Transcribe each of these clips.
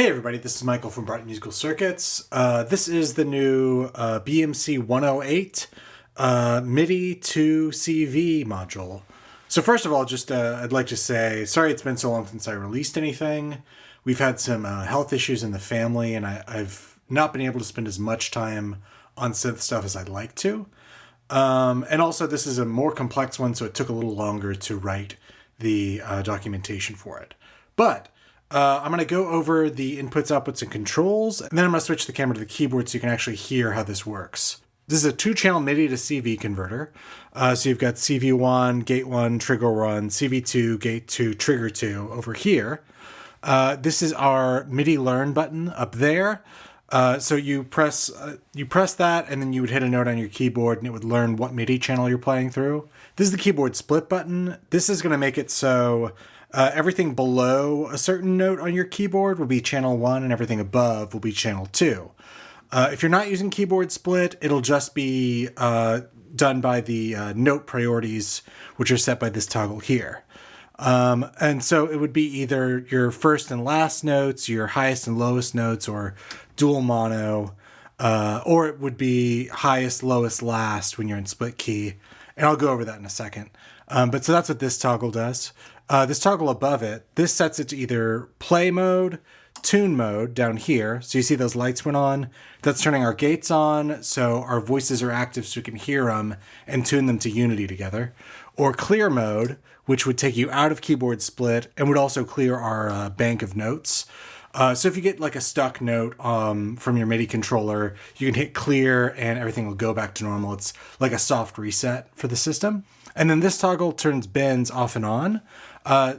Hey everybody, this is Michael from Bright Musical Circuits. This is the new BMC108 Midi2CV module. So first of all, I'd like to say, sorry it's been so long since I released anything. We've had some health issues in the family, and I've not been able to spend as much time on synth stuff as I'd like to. And also, this is a more complex one, so it took a little longer to write the documentation for it. But I'm going to go over the inputs, outputs, and controls, and then I'm going to switch the camera to the keyboard so you can actually hear how this works. This is a 2-channel MIDI to CV converter. So you've got CV1, gate 1, trigger 1, CV2, gate 2, trigger 2 over here. This is our MIDI learn button up there. So you press that, and then you would hit a note on your keyboard, and it would learn what MIDI channel you're playing through. This is the keyboard split button. This is going to make it so everything below a certain note on your keyboard will be channel 1, and everything above will be channel 2. If you're not using keyboard split, it'll just be done by the note priorities, which are set by this toggle here. And so it would be either your first and last notes, your highest and lowest notes, or dual mono, or it would be highest, lowest, last when you're in split key. And I'll go over that in a second. But so that's what this toggle does. This toggle above it, this sets it to either play mode, tune mode down here. So you see those lights went on. That's turning our gates on, so our voices are active so we can hear them and tune them to unity together. Or clear mode, which would take you out of keyboard split and would also clear our bank of notes. So if you get like a stuck note from your MIDI controller, you can hit clear and everything will go back to normal. It's like a soft reset for the system. And then this toggle turns bends off and on.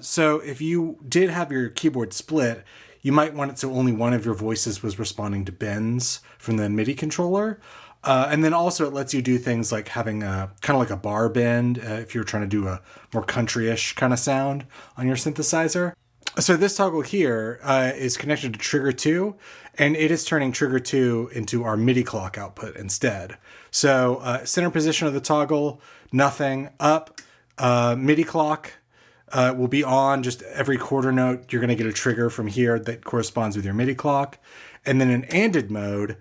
So if you did have your keyboard split, you might want it so only one of your voices was responding to bends from the MIDI controller. And then also it lets you do things like having kind of like a bar bend if you're trying to do a more country-ish kind of sound on your synthesizer. So this toggle here is connected to trigger 2, and it is turning trigger 2 into our MIDI clock output instead. So center position of the toggle, nothing. Up, MIDI clock will be on. Just every quarter note, you're going to get a trigger from here that corresponds with your MIDI clock. And then in ANDed mode,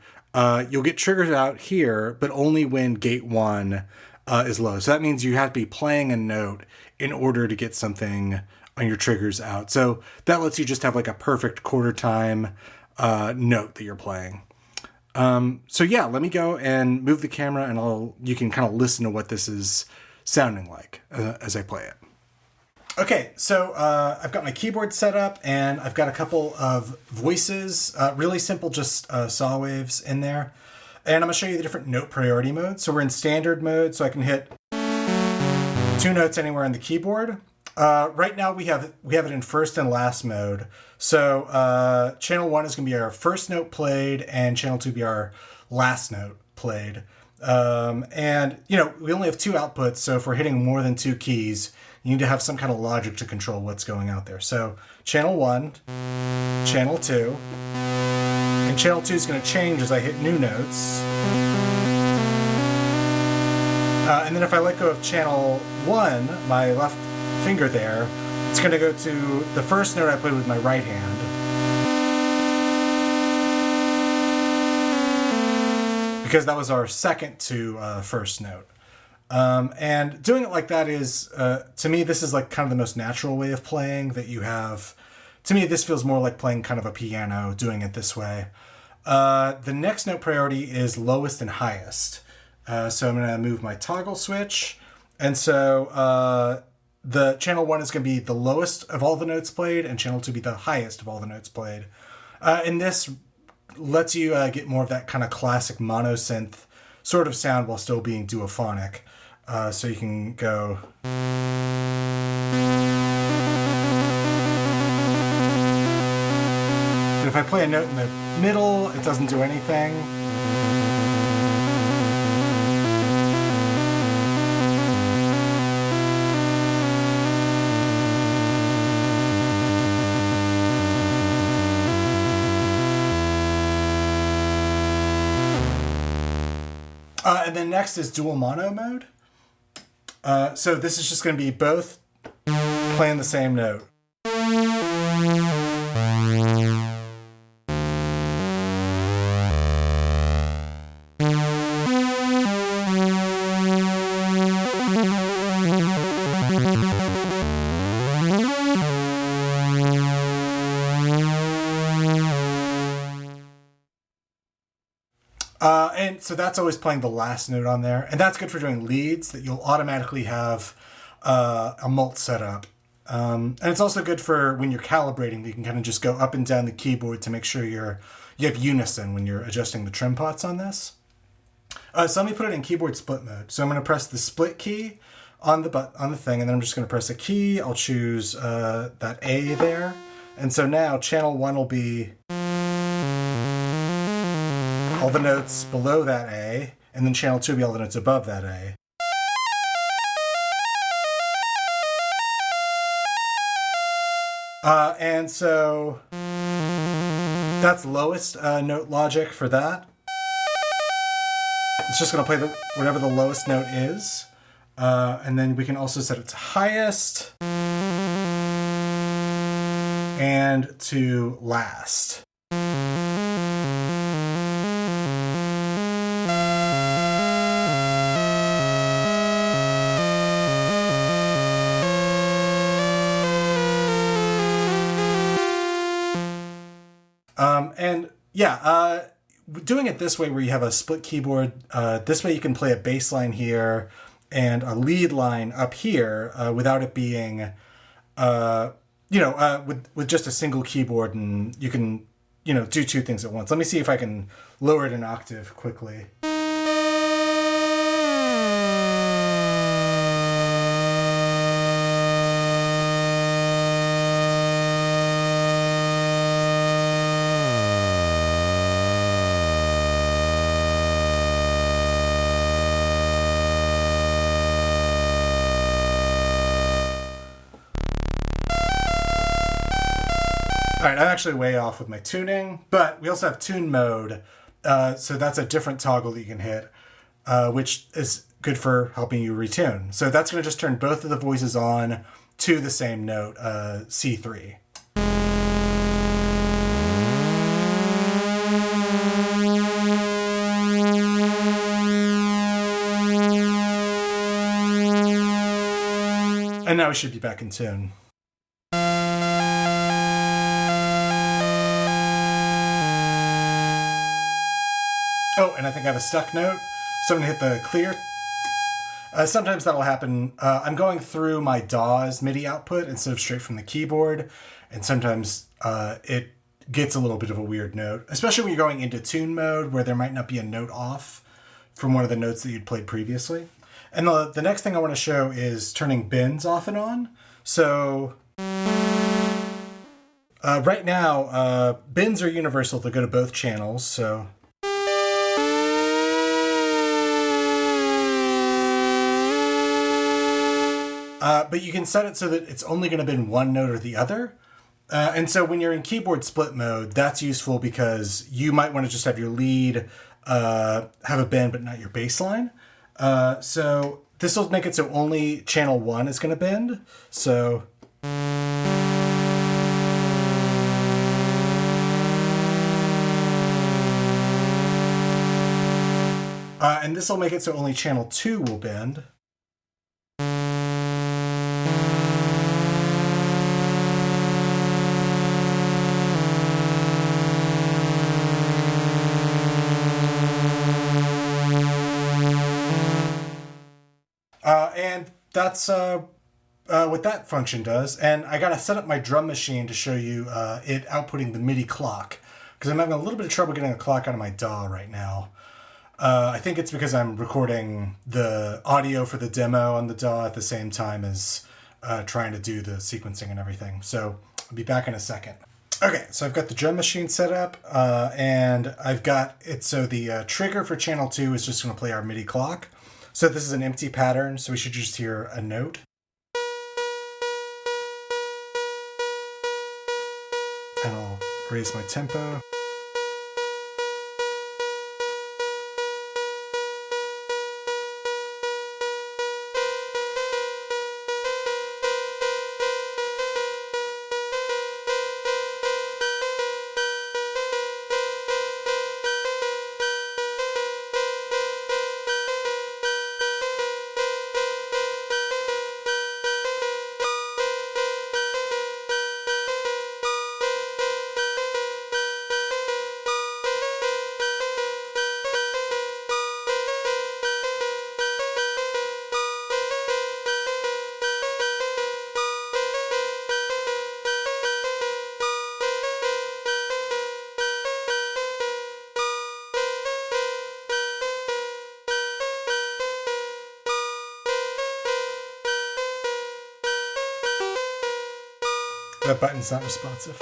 you'll get triggers out here, but only when gate 1 is low. So that means you have to be playing a note in order to get something on your triggers out. So that lets you just have like a perfect quarter time note that you're playing. So yeah, let me go and move the camera, and you can kind of listen to what this is sounding like as I play it. Okay, so I've got my keyboard set up, and I've got a couple of voices, really simple, just saw waves in there. And I'm going to show you the different note priority modes. So we're in standard mode, so I can hit 2 notes anywhere on the keyboard. Right now we have it in first and last mode. So channel 1 is going to be our first note played, and channel 2 be our last note played. And you know, we only have 2 outputs, so if we're hitting more than 2 keys, you need to have some kind of logic to control what's going out there. So channel 1, channel 2, and channel 2 is going to change as I hit new notes. And then if I let go of channel 1, my left finger there, it's going to go to the first note I played with my right hand. Because that was our second to first note. And doing it like that is, to me, this is like kind of the most natural way of playing that you have. To me, this feels more like playing kind of a piano, doing it this way. The next note priority is lowest and highest. So I'm going to move my toggle switch. And so the channel 1 is going to be the lowest of all the notes played, and channel 2 be the highest of all the notes played. And this lets you get more of that kind of classic mono synth sort of sound while still being duophonic. So you can go. And if I play a note in the middle, it doesn't do anything. And then next is dual mono mode. So this is just going to be both playing the same note. And so that's always playing the last note on there. And that's good for doing leads, that you'll automatically have a mult set up. And it's also good for when you're calibrating. You can kind of just go up and down the keyboard to make sure you have unison when you're adjusting the trim pots on this. So let me put it in keyboard split mode. So I'm going to press the split key on the thing, and then I'm just going to press a key. I'll choose that A there. And so now channel 1 will be all the notes below that A, and then channel 2 will be all the notes above that A. And so that's lowest note logic for that. It's just going to play whatever the lowest note is. And then we can also set it to highest and to last. Doing it this way where you have a split keyboard, this way you can play a bass line here and a lead line up here without it being, with just a single keyboard, and you can, do two things at once. Let me see if I can lower it an octave quickly. All right, I'm actually way off with my tuning, but we also have tune mode. So that's a different toggle that you can hit, which is good for helping you retune. So that's going to just turn both of the voices on to the same note, C3. And now we should be back in tune. Oh, and I think I have a stuck note, so I'm going to hit the clear. Sometimes that'll happen. I'm going through my DAW's MIDI output instead of straight from the keyboard, and sometimes it gets a little bit of a weird note, especially when you're going into tune mode where there might not be a note off from one of the notes that you'd played previously. And the next thing I want to show is turning bends off and on. So right now, bends are universal. They go to both channels, so... but you can set it so that it's only going to bend one note or the other. And so when you're in keyboard split mode, that's useful because you might want to just have your lead have a bend but not your bass line. So this will make it so only channel 1 is going to bend. So... and this will make it so only channel 2 will bend. And that's what that function does. And I got to set up my drum machine to show you it outputting the MIDI clock, because I'm having a little bit of trouble getting a clock out of my DAW right now. I think it's because I'm recording the audio for the demo on the DAW at the same time as trying to do the sequencing and everything. So I'll be back in a second. Okay, so I've got the drum machine set up, and I've got it so the trigger for channel 2 is just going to play our MIDI clock. So this is an empty pattern, so we should just hear a note. And I'll raise my tempo. That button's not responsive.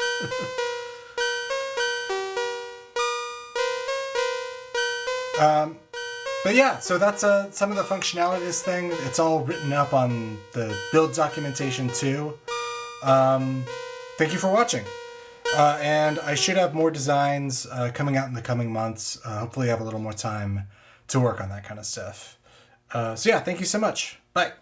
But yeah, so that's some of the functionality of this thing. It's all written up on the build documentation too. Thank you for watching. And I should have more designs coming out in the coming months. Hopefully I have a little more time to work on that kind of stuff. So yeah, thank you so much. Bye.